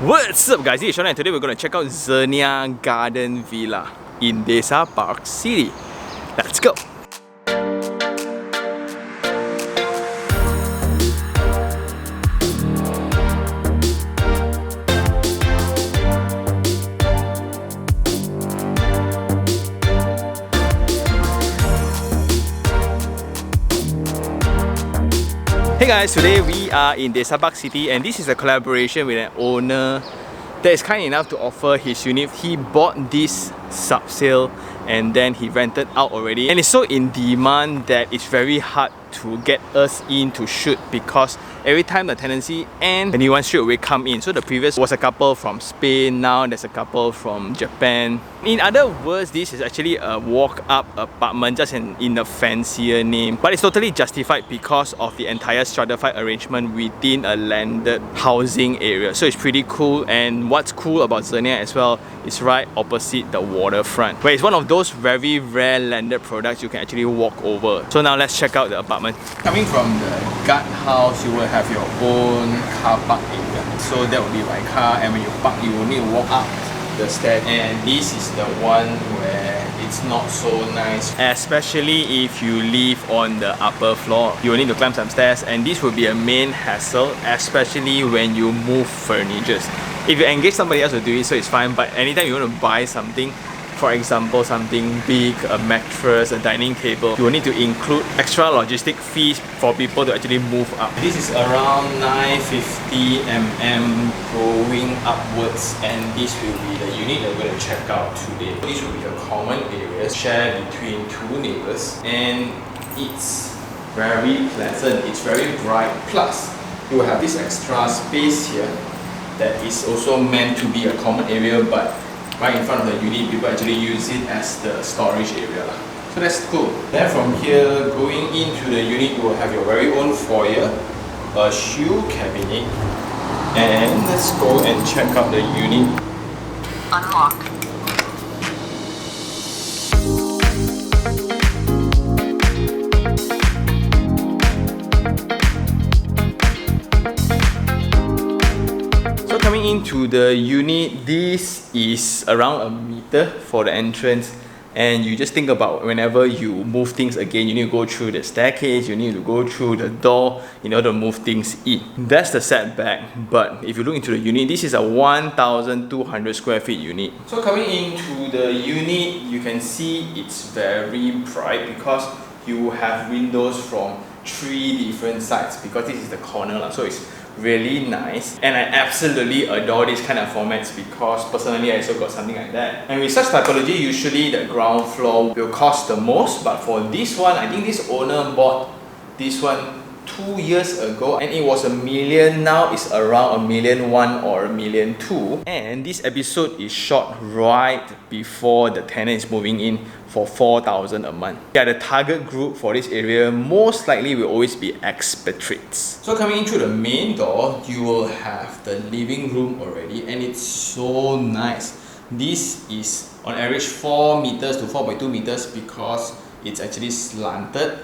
What's up guys, it's Sean and today we're going to check out Zenia Garden Villa in Desa ParkCity. Let's go! Hey guys, today we are in Desa ParkCity and this is a collaboration with an owner that is kind enough to offer his unit. He bought this sub-sale and then he rented out already, and it's so in demand that it's very hard to get us in to shoot because every time the tenancy ends, anyone straight away come in. So the previous was a couple from Spain, now there's a couple from Japan. In other words, this is actually a walk-up apartment, just in a fancier name, but it's totally justified because of the entire stratified arrangement within a landed housing area. So it's pretty cool, and what's cool about Zenia as well is right opposite the waterfront, where it's one of those very rare landed products you can actually walk over. So now let's check out the apartment. Coming from the guardhouse, you will have your own car park area. So that will be by car, and when you park, you will need to walk up the stairs. And this is the one where it's not so nice, especially if you live on the upper floor. You will need to climb some stairs, and this will be a main hassle, especially when you move furniture. If you engage somebody else to do it, so it's fine, but anytime you want to buy something, for example something big, a mattress, a dining table, you will need to include extra logistic fees for people to actually move up. This is around 950 mm going upwards, and this will be the unit that we're going to check out today. This will be a common area shared between two neighbors, and it's very pleasant, it's very bright, plus you will have this extra space here that is also meant to be a common area, but right in front of the unit, people actually use it as the storage area. So that's cool. Then from here, going into the unit, you will have your very own foyer, a shoe cabinet, and let's go and check out the unit. Unlock. Coming into the unit, this is around a meter for the entrance, and you just think about whenever you move things again, you need to go through the staircase, you need to go through the door in order to move things in. That's the setback, but if you look into the unit, this is a 1,200 square feet unit. So coming into the unit, you can see it's very bright because you have windows from 3 different sides, because this is the corner, so it's really nice, and I absolutely adore this kind of formats because personally I also got something like that. And with such typology, usually the ground floor will cost the most, but for this one, I think this owner bought this one 2 years ago and it was $1 million. Now it's around $1.1 million or $1.2 million, and this episode is shot right before the tenant is moving in for $4,000 a month. Yeah, the target group for this area most likely will always be expatriates. So coming in through the main door, you will have the living room already, and it's so nice. This is on average 4 meters to 4.2 meters because it's actually slanted,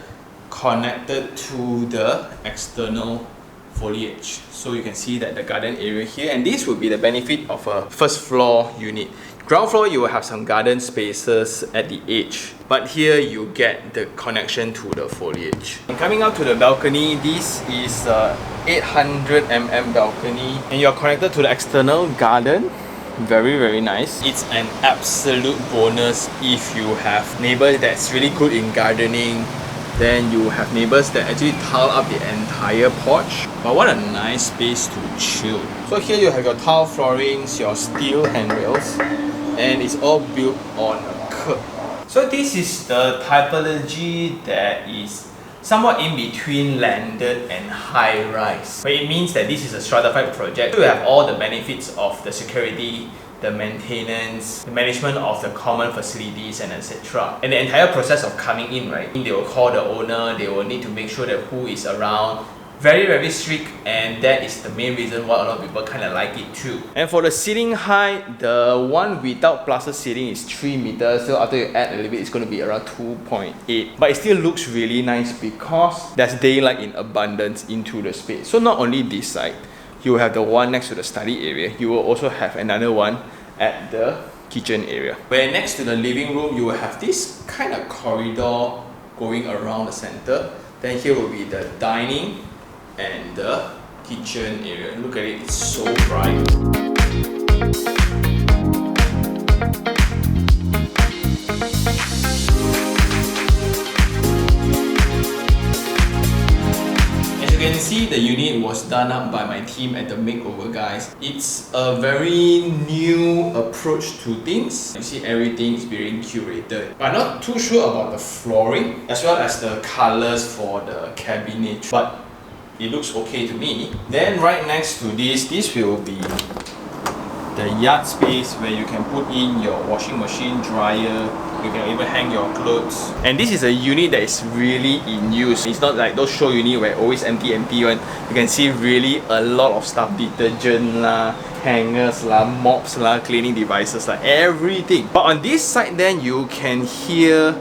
connected to the external foliage. So you can see that the garden area here, and this will be the benefit of a first floor unit. Ground floor, you will have some garden spaces at the edge, but here you get the connection to the foliage. And coming out to the balcony, this is a 800 mm balcony, and you're connected to the external garden. Very nice. It's an absolute bonus if you have neighbors that's really good in gardening. Then you have neighbors that actually tile up the entire porch. But what a nice space to chill. So here you have your tile floorings, your steel handrails, and it's all built on a curb. So this is the typology that is somewhat in between landed and high-rise. But it means that this is a stratified project. So you have all the benefits of the security, the maintenance, the management of the common facilities, and etc. And the entire process of coming in, right? They will call the owner, they will need to make sure that who is around. Very strict, and that is the main reason why a lot of people kind of like it too. And for the ceiling height, the one without plaster ceiling is 3 meters, so after you add a little bit, it's going to be around 2.8. But it still looks really nice because there's daylight in abundance into the space. So not only this side, you will have the one next to the study area. You will also have another one at the kitchen area. Where next to the living room, you will have this kind of corridor going around the center. Then here will be the dining and the kitchen area. Look at it, it's so bright. You can see the unit was done up by my team at the makeover guys. It's a very new approach to things. You see everything is being curated. But I'm not too sure about the flooring as well as the colors for the cabinet, but it looks okay to me. Then right next to this will be the yard space where you can put in your washing machine, dryer, you can even hang your clothes. And this is a unit that is really in use. It's not like those show unit where always empty one. You can see really a lot of stuff, detergent lah, hangers lah, mops lah, cleaning devices lah, everything. But on this side then you can hear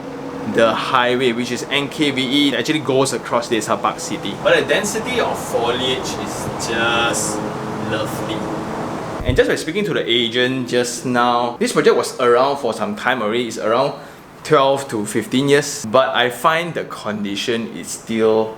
the highway, which is NKVE. It actually goes across Desa ParkCity. But the density of foliage is just lovely. And just by speaking to the agent just now, this project was around for some time already. It's around 12 to 15 years. But I find the condition is still...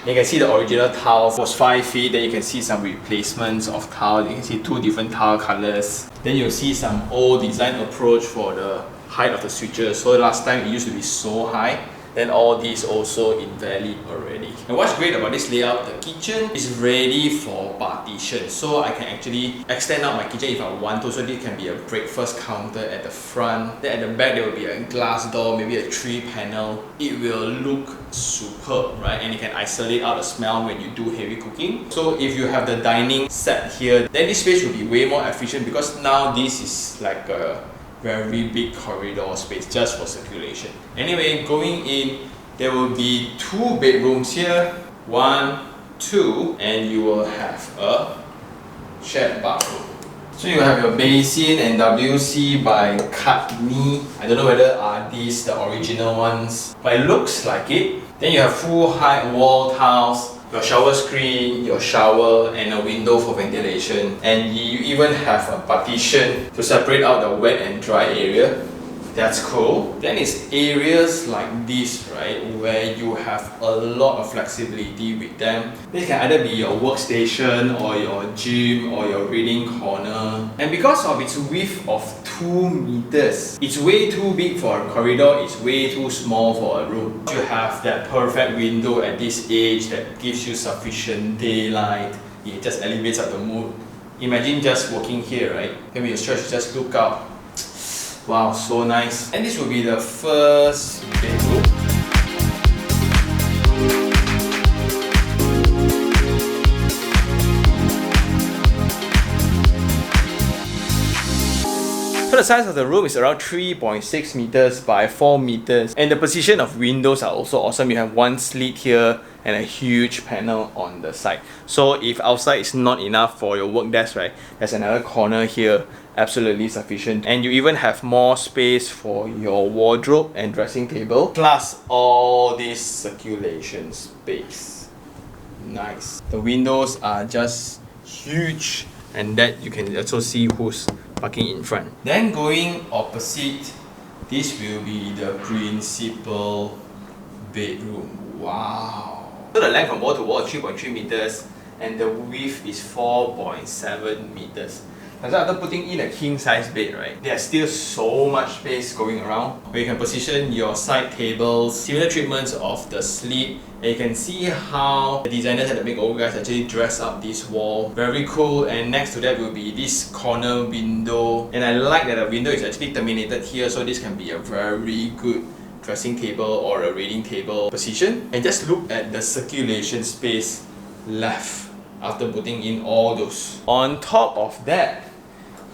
You can see the original tile was 5 feet. Then you can see some replacements of tile. You can see 2 different tile colors. Then you'll see some old design approach for the height of the switches. So last time it used to be so high. Then all these also invalid already. And what's great about this layout, the kitchen is ready for partition. So I can actually extend out my kitchen if I want to. So this can be a breakfast counter at the front. Then at the back there will be a glass door, maybe a 3-panel. It will look superb, right? And you can isolate out the smell when you do heavy cooking. So if you have the dining set here, then this space will be way more efficient because now this is like a very big corridor space just for circulation. Anyway, going in, there will be 2 bedrooms here. 1, 2, and you will have a shared bathroom. So you have your basin and WC by Katni. I don't know whether are these the original ones, but it looks like it. Then you have full height wall tiles, your shower screen, your shower, and a window for ventilation. And you even have a partition to separate out the wet and dry area. That's cool. Then it's areas like this, right, where you have a lot of flexibility with them. This can either be your workstation or your gym or your reading corner. And because of its width of 2 meters, it's way too big for a corridor, it's way too small for a room. You have that perfect window at this age that gives you sufficient daylight. It just elevates up the mood. Imagine just walking here, right? Then when you stretch, just look out. Wow, so nice. And this will be the first bedroom. So the size of the room is around 3.6 meters by 4 meters. And the position of windows are also awesome. You have 1 slit here and a huge panel on the side. So if outside is not enough for your work desk, right, there's another corner here, absolutely sufficient. And you even have more space for your wardrobe and dressing table, plus all this circulation space. Nice. The windows are just huge, and that you can also see who's parking in front. Then going opposite, this will be the principal bedroom. Wow. So the length from wall to wall is 3.3 meters and the width is 4.7 meters. And so after putting in a king size bed, right, there's still so much space going around where you can position your side tables, similar treatments of the sleep, and you can see how the designers at the makeover guys actually dress up this wall. Very cool. And next to that will be this corner window, and I like that the window is actually terminated here, so this can be a very good dressing table or a reading table position. And just look at the circulation space left after putting in all those. On top of that,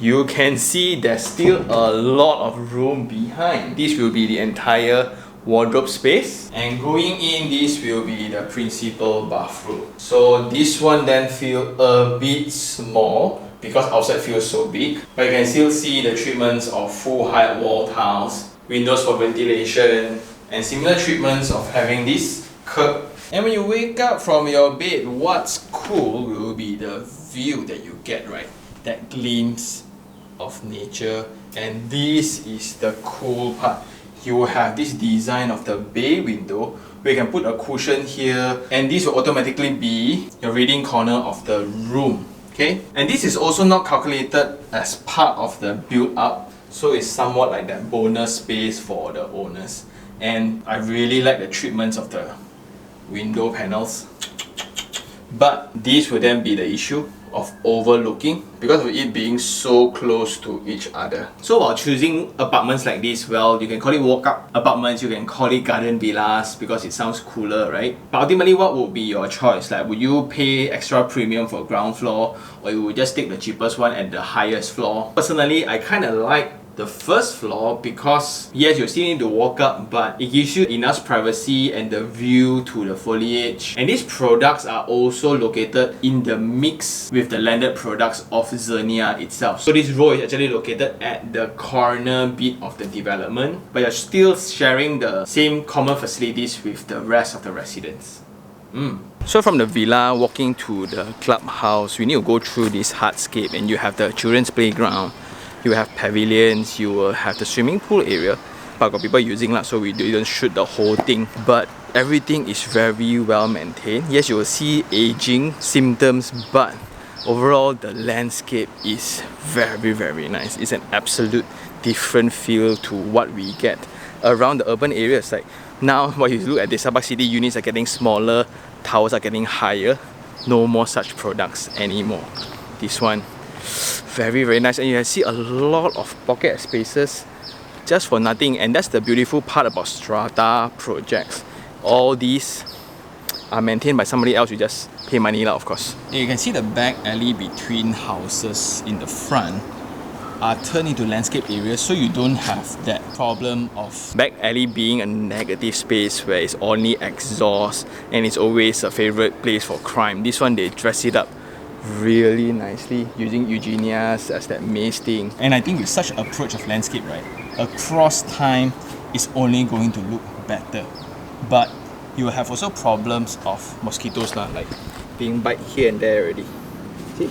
you can see there's still a lot of room behind. This will be the entire wardrobe space, and going in, this will be the principal bathroom. So this one then feel a bit small because outside feels so big, but you can still see the treatments of full height wall tiles, windows for ventilation, and similar treatments of having this curb. And when you wake up from your bed, what's cool will be the view that you get, right? That glimpse of nature. And this is the cool part. You will have this design of the bay window where you can put a cushion here, and this will automatically be your reading corner of the room. Okay? And this is also not calculated as part of the build up, so it's somewhat like that bonus space for the owners. And I really like the treatments of the window panels. But this will then be the issue of overlooking because of it being so close to each other. So while choosing apartments like this, well, you can call it walk-up apartments, you can call it garden villas because it sounds cooler, right? But ultimately, what would be your choice? Like, would you pay extra premium for ground floor, or you would just take the cheapest one at the highest floor? Personally, I kind of like the first floor because yes, you still need to walk up, but it gives you enough privacy and the view to the foliage. And these products are also located in the mix with the landed products of Zenia itself. So this row is actually located at the corner bit of the development, but you're still sharing the same common facilities with the rest of the residents. So from the villa walking to the clubhouse, we need to go through this hardscape, and you have the children's playground. You have pavilions, you will have the swimming pool area, but got people using lah, so we didn't shoot the whole thing. But everything is very well maintained. Yes, you will see aging symptoms, but overall the landscape is very nice. It's an absolute different feel to what we get around the urban areas. Like now, when you look at Desa ParkCity, units are getting smaller, towers are getting higher. No more such products anymore. This one, very nice, and you can see a lot of pocket spaces just for nothing. And that's the beautiful part about strata projects. All these are maintained by somebody else, you just pay money lah, of course. And you can see the back alley between houses in the front are turned into landscape areas, so you don't have that problem of back alley being a negative space where it's only exhaust and it's always a favorite place for crime. This one, they dress it up really nicely using Eugenias as that maze thing. And I think with such an approach of landscape, right, across time is only going to look better. But you will have also problems of mosquitoes lah, like being bite here and there already. See?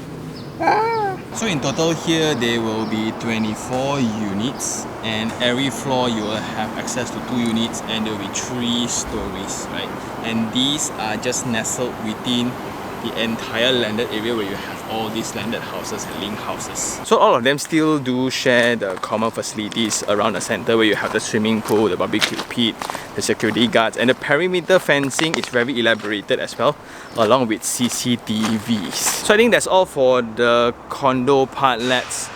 So in total here there will be 24 units, and every floor you will have access to 2 units, and there will be 3 stories, right? And these are just nestled within the entire landed area where you have all these landed houses and link houses. So all of them still do share the common facilities around the center, where you have the swimming pool, the barbecue pit, the security guards, and the perimeter fencing is very elaborated as well, along with CCTVs. So I think that's all for the condo part. Let's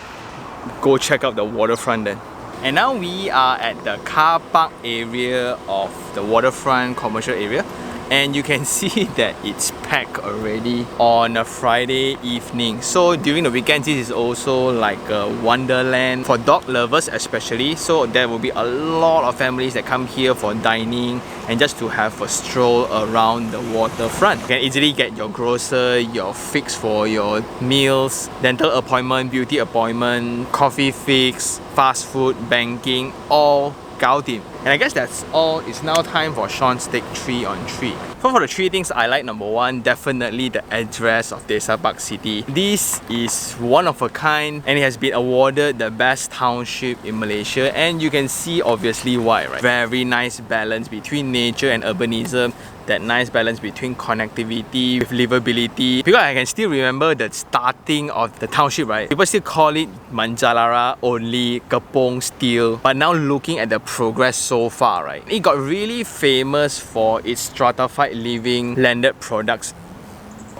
go check out the waterfront then. And now we are at the car park area of the waterfront commercial area. And you can see that it's packed already on a Friday evening. So during the weekends, this is also like a wonderland for dog lovers especially. So there will be a lot of families that come here for dining and just to have a stroll around the waterfront. You can easily get your grocer, your fix for your meals, dental appointment, beauty appointment, coffee fix, fast food, banking, all Gaudim. And I guess that's all. It's now time for Sean's take 3 on 3. For the 3 things I like, number 1, definitely the address of Desa ParkCity. This is one of a kind, and it has been awarded the best township in Malaysia, and you can see obviously why, right? Very nice balance between nature and urbanism. That nice balance between connectivity with livability. Because I can still remember the starting of the township, right? People still call it Manjalara only, Kepong still. But now looking at the progress so far, right? It got really famous for its stratified living, landed products,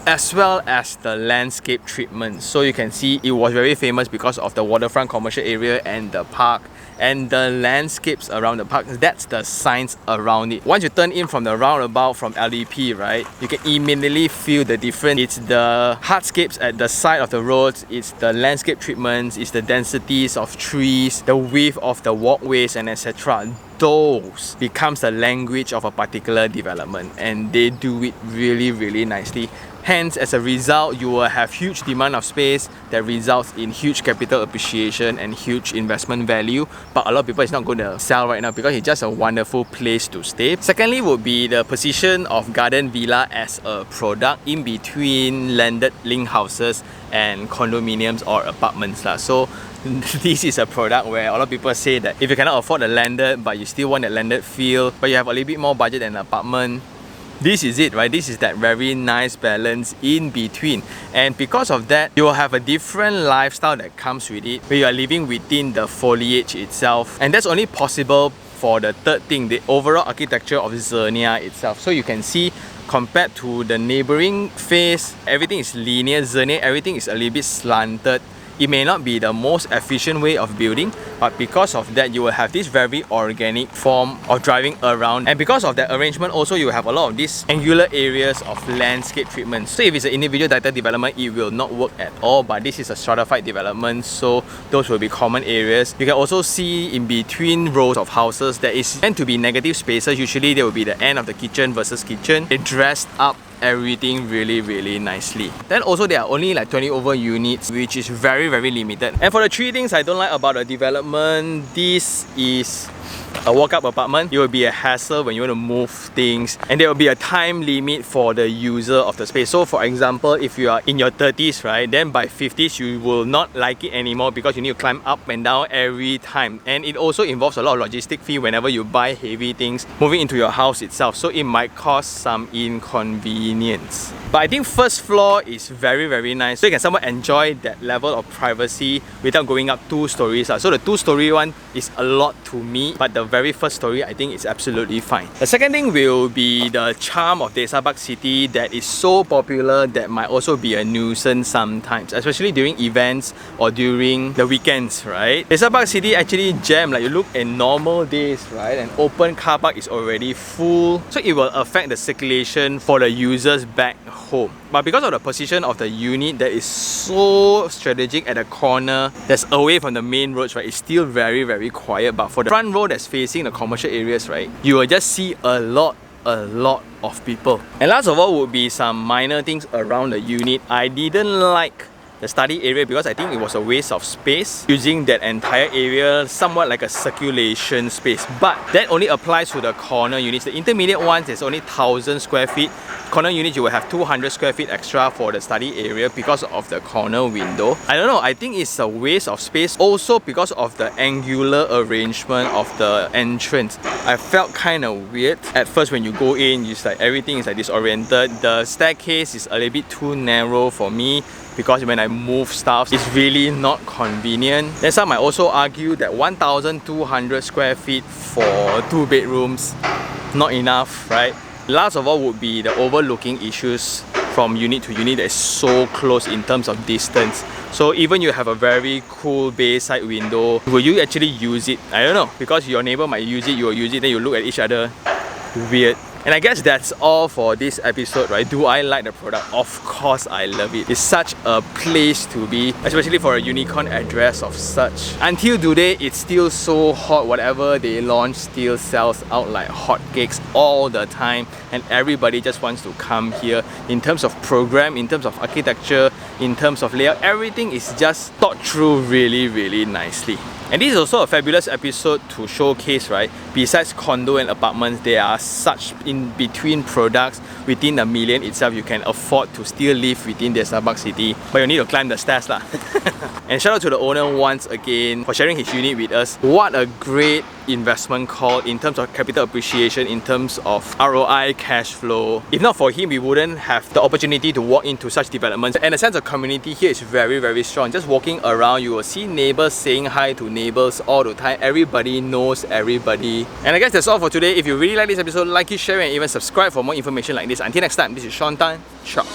as well as the landscape treatment. So you can see it was very famous because of the waterfront commercial area and the park. And the landscapes around the park, that's the signs around it. Once you turn in from the roundabout from LDP, right, you can immediately feel the difference. It's the hardscapes at the side of the roads, it's the landscape treatments, it's the densities of trees, the width of the walkways, and etc. Those becomes the language of a particular development, and they do it really nicely. Hence, as a result, you will have huge demand of space that results in huge capital appreciation and huge investment value. But a lot of people is not going to sell right now because it's just a wonderful place to stay. Secondly would be the position of garden villa as a product in between landed link houses and condominiums or apartments. So this is a product where a lot of people say that if you cannot afford a landed but you still want a landed feel, but you have a little bit more budget than an apartment, this is it, right? This is that very nice balance in between. And because of that, you will have a different lifestyle that comes with it, where you are living within the foliage itself. And that's only possible for the third thing, the overall architecture of Zenia itself. So you can see, compared to the neighboring face, everything is linear. Zenia, everything is a little bit slanted. It may not be the most efficient way of building, but because of that, you will have this very organic form of driving around. And because of that arrangement, also you will have a lot of these angular areas of landscape treatment. So if it's an individual title development, it will not work at all, but this is a stratified development, so those will be common areas. You can also see in between rows of houses, there is meant to be negative spaces. Usually there will be the end of the kitchen versus kitchen. They dressed up everything really nicely. Then also there are only like 20 over units, which is very limited. And for the three things I don't like about the development, this is a walk-up apartment. It will be a hassle when you want to move things, and there will be a time limit for the user of the space. So for example, if you are in your 30s, right, then by 50s you will not like it anymore because you need to climb up and down every time. And it also involves a lot of logistic fee whenever you buy heavy things moving into your house itself, so it might cause some inconvenience. But I think first floor is very nice, so you can somewhat enjoy that level of privacy without going up 2 stories. So the 2-story one is a lot to me, but the very first story I think is absolutely fine. The second thing will be the charm of Desa ParkCity that is so popular that might also be a nuisance sometimes, especially during events or during the weekends, right? Desa ParkCity actually jam. Like you look in normal days, right, an open car park is already full, so it will affect the circulation for the users back home. But because of the position of the unit that is so strategic at the corner that's away from the main roads, right, it's still very quiet. But for the front row that's facing the commercial areas, right, you will just see a lot of people. And last of all would be some minor things around the unit. I didn't like the study area because I think it was a waste of space, using that entire area somewhat like a circulation space. But that only applies to the corner units. The intermediate ones, there's only 1,000 square feet. Corner units, you will have 200 square feet extra for the study area because of the corner window. I don't know, I think it's a waste of space. Also because of the angular arrangement of the entrance. I felt kind of weird at first when you go in. It's like everything is like disoriented. The staircase is a little bit too narrow for me, because when I move stuff, it's really not convenient. Then some might also argue that 1,200 square feet for 2 bedrooms, not enough, right? Last of all would be the overlooking issues from unit to unit that is so close in terms of distance. So even you have a very cool bayside window, will you actually use it? I don't know, because your neighbor might use it, you will use it, then you look at each other, weird. And I guess that's all for this episode, right? Do I like the product? Of course I love it. It's such a place to be, especially for a unicorn address of such. Until today, it's still so hot. Whatever they launch still sells out like hotcakes all the time, and everybody just wants to come here. In terms of program, in terms of architecture, in terms of layout, everything is just thought through really nicely. And this is also a fabulous episode to showcase, right? Besides condo and apartments, there are such in-between products within the million itself. You can afford to still live within Desa ParkCity, but you need to climb the stairs lah. And shout out to the owner once again for sharing his unit with us. What a great investment call in terms of capital appreciation, in terms of ROI, cash flow. If not for him, we wouldn't have the opportunity to walk into such developments. And the sense of community here is very strong. Just walking around, you will see neighbors saying hi to neighbors all the time. Everybody knows everybody. And I guess that's all for today. If you really like this episode, like it, share it, and even subscribe for more information like this. Until next time, this is Sean Tan. Ciao.